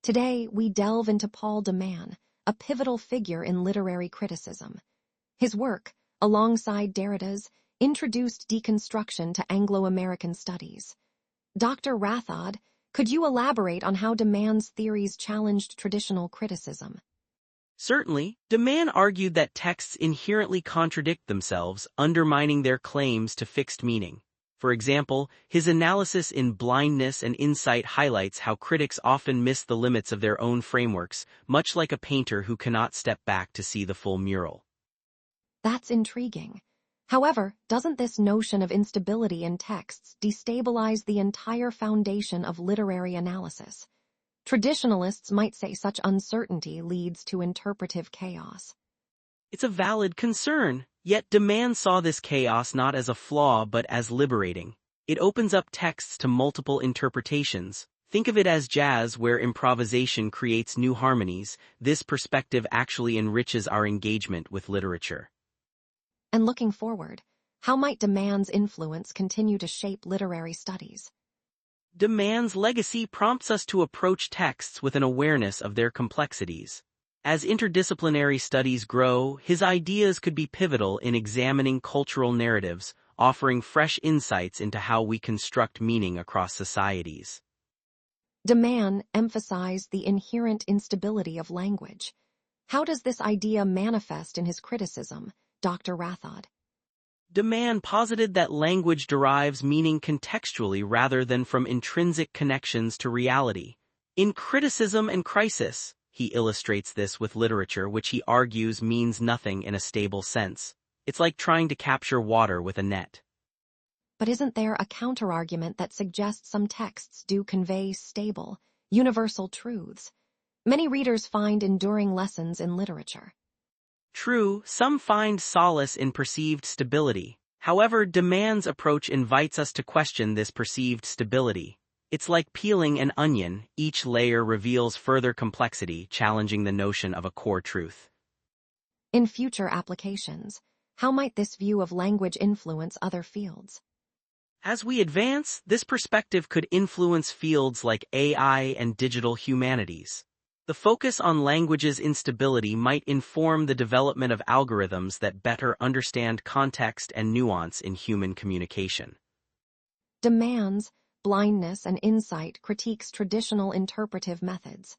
Today, we delve into Paul de Man, a pivotal figure in literary criticism. His work, alongside Derrida's, introduced deconstruction to Anglo-American studies. Dr. Rathod, could you elaborate on how de Man's theories challenged traditional criticism? Certainly, de Man argued that texts inherently contradict themselves, undermining their claims to fixed meaning. For example, his analysis in Blindness and Insight highlights how critics often miss the limits of their own frameworks, much like a painter who cannot step back to see the full mural. That's intriguing. However, doesn't this notion of instability in texts destabilize the entire foundation of literary analysis? Traditionalists might say such uncertainty leads to interpretive chaos. It's a valid concern, yet de Man saw this chaos not as a flaw but as liberating. It opens up texts to multiple interpretations. Think of it as jazz where improvisation creates new harmonies. This perspective actually enriches our engagement with literature. And looking forward, how might de Man's influence continue to shape literary studies? De Man's legacy prompts us to approach texts with an awareness of their complexities. As interdisciplinary studies grow, his ideas could be pivotal in examining cultural narratives, offering fresh insights into how we construct meaning across societies. De Man emphasized the inherent instability of language. How does this idea manifest in his criticism, Dr. Rathod? De Man posited that language derives meaning contextually rather than from intrinsic connections to reality. In Criticism and Crisis, he illustrates this with literature which he argues means nothing in a stable sense. It's like trying to capture water with a net. But isn't there a counterargument that suggests some texts do convey stable, universal truths? Many readers find enduring lessons in literature. True, some find solace in perceived stability. However, de Man's approach invites us to question this perceived stability. It's like peeling an onion, each layer reveals further complexity, challenging the notion of a core truth. In future applications, how might this view of language influence other fields? As we advance, this perspective could influence fields like AI and digital humanities. The focus on language's instability might inform the development of algorithms that better understand context and nuance in human communication. De Man's Blindness and Insight critiques traditional interpretive methods.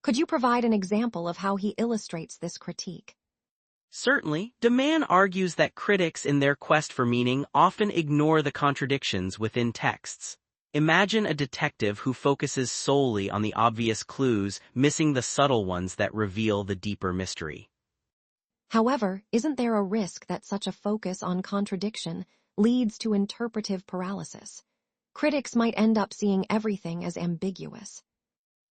Could you provide an example of how he illustrates this critique? Certainly, de Man argues that critics in their quest for meaning often ignore the contradictions within texts. Imagine a detective who focuses solely on the obvious clues, missing the subtle ones that reveal the deeper mystery. However, isn't there a risk that such a focus on contradiction leads to interpretive paralysis? Critics might end up seeing everything as ambiguous.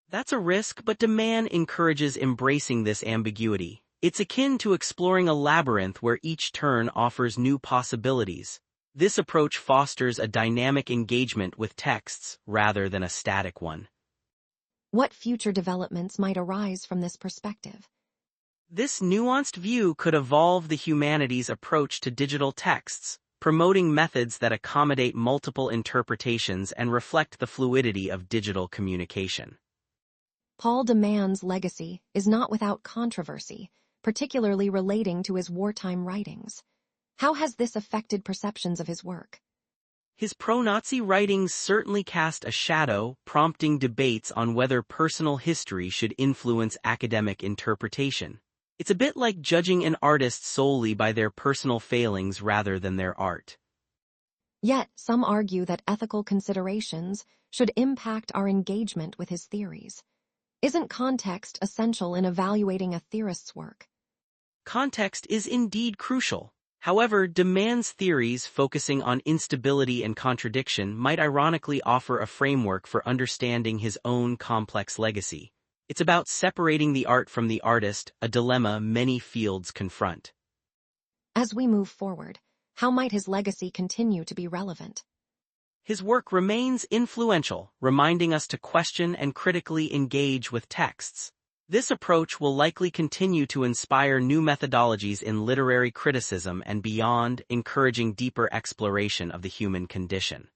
That's a risk, but de Man encourages embracing this ambiguity. It's akin to exploring a labyrinth where each turn offers new possibilities. This approach fosters a dynamic engagement with texts rather than a static one. What future developments might arise from this perspective? This nuanced view could evolve the humanities' approach to digital texts, promoting methods that accommodate multiple interpretations and reflect the fluidity of digital communication. Paul de Man's legacy is not without controversy, particularly relating to his wartime writings. How has this affected perceptions of his work? His pro-Nazi writings certainly cast a shadow, prompting debates on whether personal history should influence academic interpretation. It's a bit like judging an artist solely by their personal failings rather than their art. Yet, some argue that ethical considerations should impact our engagement with his theories. Isn't context essential in evaluating a theorist's work? Context is indeed crucial. However, de Man's theories focusing on instability and contradiction might ironically offer a framework for understanding his own complex legacy. It's about separating the art from the artist, a dilemma many fields confront. As we move forward, how might his legacy continue to be relevant? His work remains influential, reminding us to question and critically engage with texts. This approach will likely continue to inspire new methodologies in literary criticism and beyond, encouraging deeper exploration of the human condition.